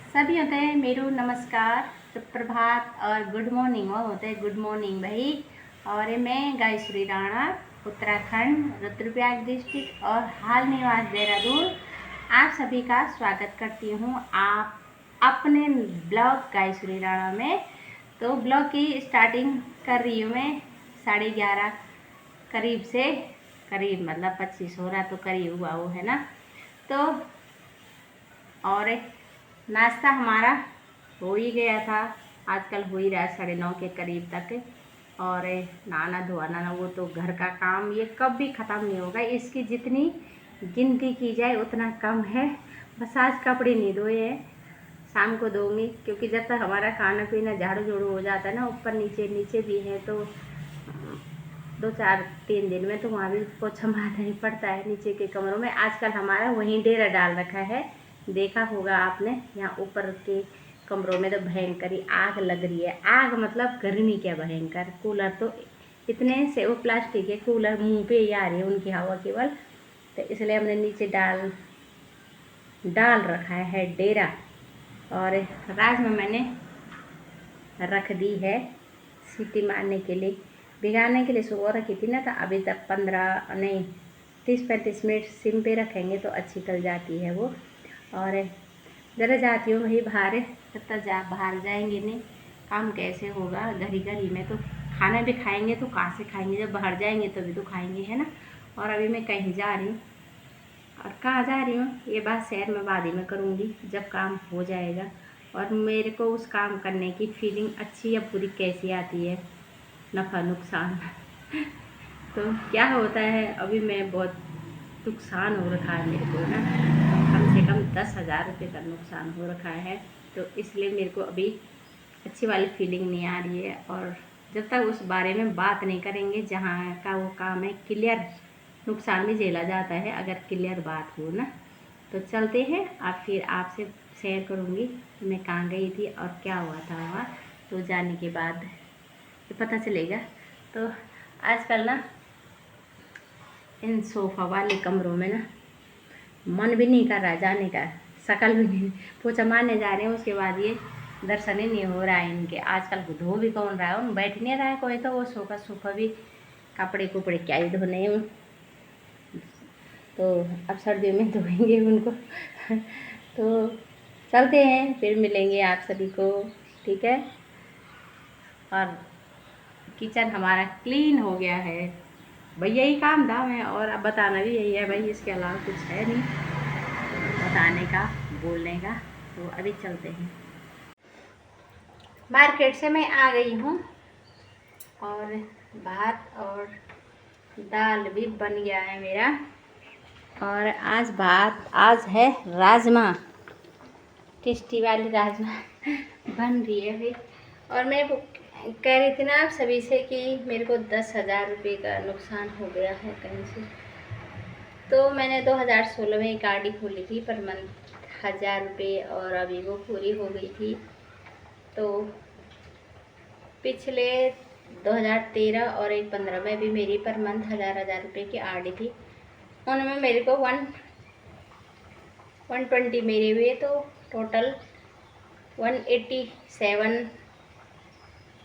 सभी होते हैं मेरू नमस्कार, सुप्रभात और गुड मॉर्निंग। वो होते हैं गुड मॉर्निंग भाई। और मैं गायश्री राणा, उत्तराखंड, रुद्रप्रयाग डिस्ट्रिक्ट और हाल निवास देहरादून, आप सभी का स्वागत करती हूँ आप अपने ब्लॉग गायश्री राणा में। तो ब्लॉग की स्टार्टिंग कर रही हूँ मैं 11:30 करीब से, करीब मतलब 25 हो रहा तो करीब हुआ वो है ना। तो और नाश्ता हमारा हो ही गया था, आजकल हो ही रहा है 9:30 के करीब तक। और नहाना धोना ना वो तो घर का काम ये कब भी ख़त्म नहीं होगा, इसकी जितनी गिनती की जाए उतना कम है। बस आज कपड़े नहीं धोए हैं, शाम को धोऊंगी, क्योंकि जब तक हमारा खाना पीना झाड़ू झाड़ू हो जाता है ना, ऊपर नीचे नीचे भी है तो 2-4-3 दिन में तो वहाँ भी पोछा मारना ही पड़ता है नीचे के कमरों में। आजकल हमारा वहीं डेरा डाल रखा है, देखा होगा आपने। यहाँ ऊपर के कमरों में तो भयंकर ही आग लग रही है। आग मतलब गर्मी क्या भयंकर। कूलर तो इतने से वो प्लास्टिक के कूलर मुंह पे ही आ रही है उनकी हवा केवल, तो इसलिए हमने नीचे डाल रखा है डेरा। और राजमा मैंने रख दी है सीटी मारने के लिए, भिगाने के लिए सुबह रखी थी ना, तो अभी तक 30-35 मिनट सिम पे रखेंगे तो अच्छी गल जाती है वो। और ज़रा जाती हूँ वही बाहर, तब तक बाहर जाएंगे नहीं, काम कैसे होगा घरी में। तो खाना भी खाएंगे तो कहाँ से खाएंगे, जब बाहर जाएंगे तभी तो खाएंगे, है ना। और अभी मैं कहीं जा रही हूँ, और कहाँ जा रही हूँ ये बात शहर में बाद में करूँगी जब काम हो जाएगा। और मेरे को उस काम करने की फीलिंग अच्छी या बुरी कैसी आती है, नफ़ा नुकसान तो क्या होता है, अभी मैं बहुत नुकसान हो रखा है मेरे को ना, कम से कम 10,000 रुपये का नुकसान हो रखा है। तो इसलिए मेरे को अभी अच्छी वाली फीलिंग नहीं आ रही है। और जब तक उस बारे में बात नहीं करेंगे जहाँ का वो काम है, क्लियर नुकसान भी झेला जाता है अगर क्लियर बात हो ना। तो चलते हैं, अब फिर आपसे शेयर करूँगी मैं कहाँ गई थी और क्या हुआ था वहाँ। तो जाने के बाद पता चलेगा। तो आजकल ना इन सोफ़ा वाले कमरों में ना मन भी नहीं कर रहा जाने का, शकल भी नहीं, पोछा मारने जा रहे हैं उसके बाद ये दर्शन ही नहीं हो रहा है इनके। आजकल धो भी कौन रहा है, उन बैठ नहीं रहा है कोई, तो वो सोफ़ा भी कपड़े कुपड़े क्या ही धोने हैं। तो अब सर्दियों में धोएंगे उनको तो चलते हैं, फिर मिलेंगे आप सभी को, ठीक है। और किचन हमारा क्लीन हो गया है भाई, यही काम धाम है। और अब बताना भी यही है भाई, इसके अलावा कुछ है नहीं बताने का बोलने का। तो अभी चलते हैं, मार्केट से मैं आ गई हूँ और भात और दाल भी बन गया है मेरा। और आज है राजमा, टेस्टी वाली राजमा बन रही है भाई। और मैं कह रही थी ना आप सभी से कि मेरे को 10,000 रुपये का नुकसान हो गया है कहीं से। तो मैंने 2016 में एक गाड़ी खोली थी पर मंथ 1,000 रुपये, और अभी वो पूरी हो गई थी। तो पिछले 2013 और 2015 में भी मेरी पर मंथ 1,000 रुपये की आरडी थी। उनमें मेरे को 120 मेरे हुए, तो टोटल 187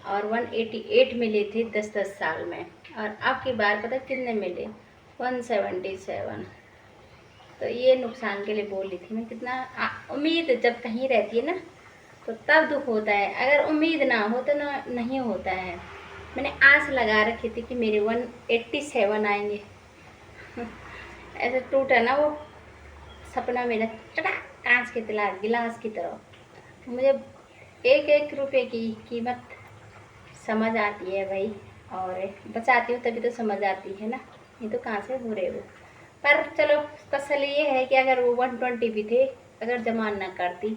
और 188 मिले थे 10-10 साल में। और अब की बार पता कितने मिले, 177। तो ये नुकसान के लिए बोल रही थी मैं। कितना उम्मीद जब कहीं रहती है ना तो तब दुख होता है, अगर उम्मीद ना हो तो ना नहीं होता है। मैंने आस लगा रखी थी कि मेरे 187 आएंगे ऐसे टूटा ना वो सपना मेरा, चटा कांच के गिलास की तरह। मुझे एक एक रुपए की कीमत समझ आती है भाई, और बचाती हूँ तभी तो समझ आती है ना, ये तो कहाँ से हो रहे हो। पर चलो तसल्ली ये है कि अगर वो 120 भी थे, अगर जमा ना करती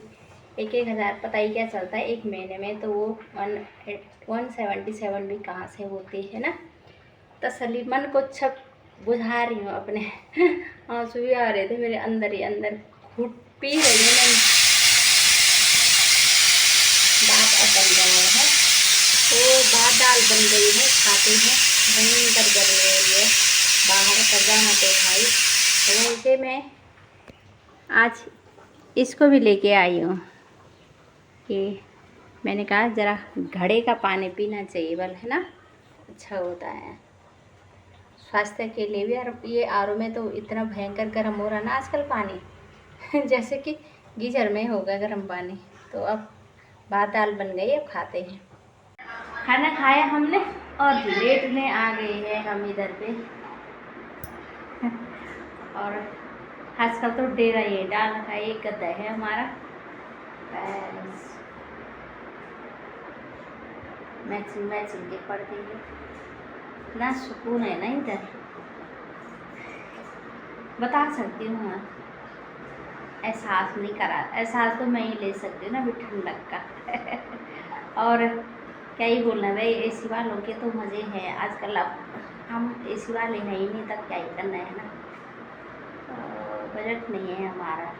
1,000 पता ही क्या चलता है एक महीने में, तो वो 177 भी कहाँ से होती है ना। तसल्ली मन को छप बुझा रही हूँ अपने आंसू भी आ रहे थे मेरे अंदर ही अंदर, घुट पी रही हूँ मैं। बात अटल गया है, तो भात दाल बन गई है, खाते हैं। भयंकर गर्मी हो रही है, बाहर का जाना तो भाई। तो वैसे मैं आज इसको भी लेके आई हूँ, कि मैंने कहा ज़रा घड़े का पानी पीना चाहिए, बल है ना, अच्छा होता है स्वास्थ्य के लिए भी। और ये आरओ में तो इतना भयंकर गर्म हो रहा ना आजकल पानी जैसे कि गीजर में होगा गर्म पानी। तो अब भात दाल बन गई, अब खाते हैं। खाना खाया हमने और लेटने आ गए हैं हम इधर पे और आजकल तो डेरा ये डाल रखा है, एक गद्दा है हमारा, मैचिंग मैचिंग के पड़ते हैं ना, सुकून है ना इधर, बता सकती हूँ मैं, एहसास नहीं करा, एहसास तो मैं ही ले सकती हूँ ना भी ठंडक का और क्या ही बोलना भाई, एसी वालों के तो मज़े हैं आजकल। अब हम एसी वाले हैं ही नहीं, तब क्या ही करना है ना, बजट नहीं है हमारा,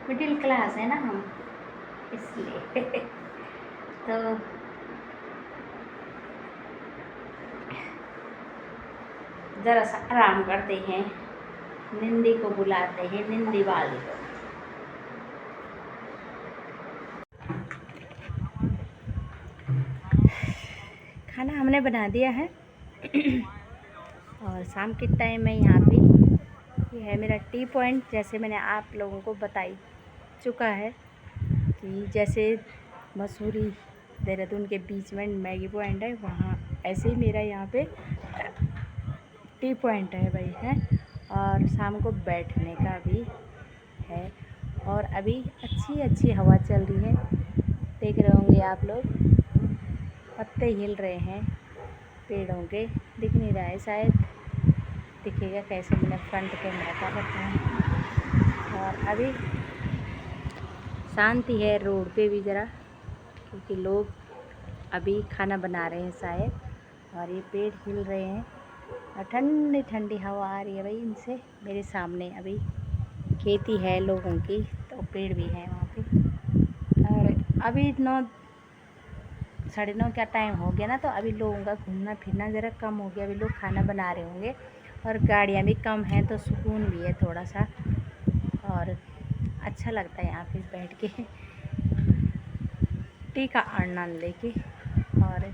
मिडिल क्लास है ना हम, इसलिए तो ज़रा सा आराम करते हैं, निंदी को बुलाते हैं, निंदी वाली को। खाना हमने बना दिया है और शाम के टाइम में यहाँ पे ये है मेरा टी पॉइंट। जैसे मैंने आप लोगों को बताई चुका है कि जैसे मसूरी देहरादून के बीच में मैगी पॉइंट है, वहाँ ऐसे ही मेरा यहाँ पे टी पॉइंट है भाई है, और शाम को बैठने का भी है। और अभी अच्छी अच्छी हवा चल रही है, देख रहे होंगे आप लोग, पत्ते हिल रहे हैं पेड़ों के, दिख नहीं रहा है शायद, दिखेगा कैसे, मैंने फ्रंट कैमरा कर रखा है। और अभी शांति है रोड पे भी ज़रा, क्योंकि लोग अभी खाना बना रहे हैं शायद, और ये पेड़ हिल रहे हैं और ठंडी ठंडी हवा आ रही है भाई इनसे। मेरे सामने अभी खेती है लोगों की, तो पेड़ भी है वहाँ पे। और अभी 9 साढ़े 9 का टाइम हो गया ना, तो अभी लोगों का घूमना फिरना ज़रा कम हो गया, अभी लोग खाना बना रहे होंगे और गाड़ियाँ भी कम हैं, तो सुकून भी है थोड़ा सा और अच्छा लगता है यहाँ पे बैठ के टी का आनंद लेके। और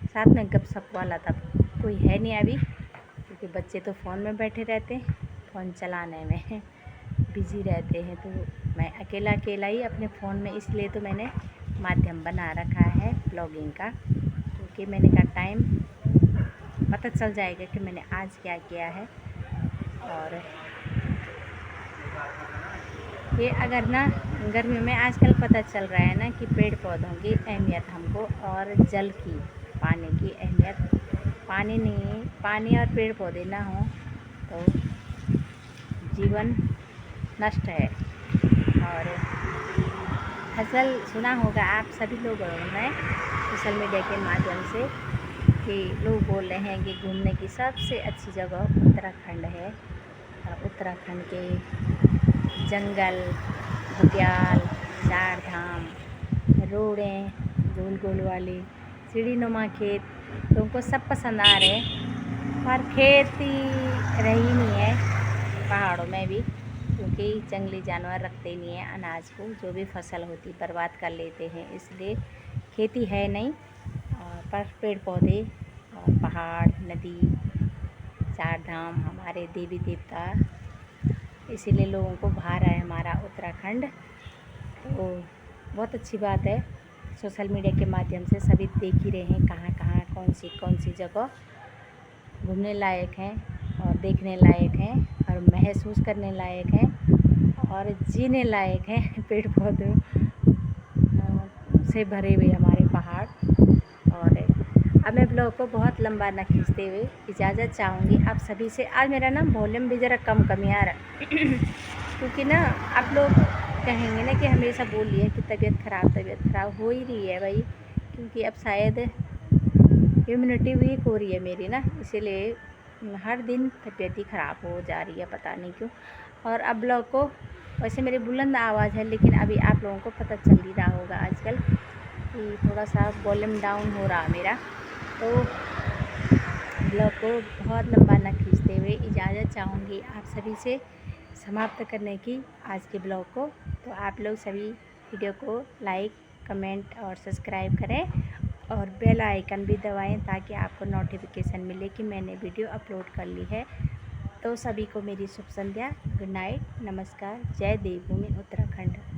साथ में गपशप वाला तब कोई है नहीं अभी, क्योंकि बच्चे तो फ़ोन में बैठे रहते हैं, फ़ोन चलाने में बिज़ी रहते हैं। तो मैं अकेला अकेला ही अपने फ़ोन में, इसलिए तो मैंने माध्यम बना रखा है ब्लॉगिंग का, क्योंकि मैंने कहा टाइम पता चल जाएगा कि मैंने आज क्या किया है। और ये अगर ना गर्मी में आजकल पता चल रहा है ना कि पेड़ पौधों की अहमियत हमको, और जल की, पानी की अहमियत। पानी नहीं, पानी और पेड़ पौधे ना हो तो जीवन नष्ट है। और फसल सुना होगा आप सभी लोगों ने सोशल मीडिया के माध्यम से कि लोग बोल रहे हैं कि घूमने की सबसे अच्छी जगह उत्तराखंड है, और उत्तराखंड के जंगल, बुग्याल, चार धाम, रोडें गोल गोल वाली, सीढ़ीनुमा खेत, तो उनको सब पसंद आ रहे हैं। पर खेती रही नहीं है पहाड़ों में भी, क्योंकि जंगली जानवर रखते नहीं हैं अनाज को, जो भी फसल होती बर्बाद कर लेते हैं, इसलिए खेती है नहीं। पर पेड़ पौधे और पहाड़, नदी, चार धाम, हमारे देवी देवता, इसीलिए लोगों को भा रहा है हमारा उत्तराखंड। तो बहुत अच्छी बात है, सोशल मीडिया के माध्यम से सभी देख ही रहे हैं कहाँ कहाँ कौन सी जगह घूमने लायक हैं और देखने लायक हैं और महसूस करने लायक हैं और जीने लायक हैं। पेड़ पौधों से भरे हुए हमारे पहाड़। और अब मैं ब्लॉग को बहुत लंबा न खींचते हुए इजाज़त चाहूँगी आप सभी से। आज मेरा ना वॉल्यूम भी ज़रा कम ही आ रहा क्योंकि ना आप लोग कहेंगे ना कि हमेशा बोल लिया कि तबीयत ख़राब हो ही रही है भाई, क्योंकि अब शायद इम्यूनिटी वीक हो रही है मेरी ना, इसीलिए हर दिन तबीयत ही ख़राब हो जा रही है, पता नहीं क्यों। और अब ब्लॉग को वैसे मेरी बुलंद आवाज़ है, लेकिन अभी आप लोगों को पता चल ही रहा होगा आजकल कि थोड़ा सा वॉल्यूम डाउन हो रहा मेरा। तो ब्लॉग को बहुत लंबा न खींचते हुए इजाज़त चाहूँगी आप सभी से समाप्त करने की आज के ब्लॉग को। तो आप लोग सभी वीडियो को लाइक कमेंट और सब्सक्राइब करें और बेल आइकन भी दबाएं ताकि आपको नोटिफिकेशन मिले कि मैंने वीडियो अपलोड कर ली है। तो सभी को मेरी शुभ संध्या, गुड नाइट, नमस्कार, जय देवभूमि उत्तराखंड।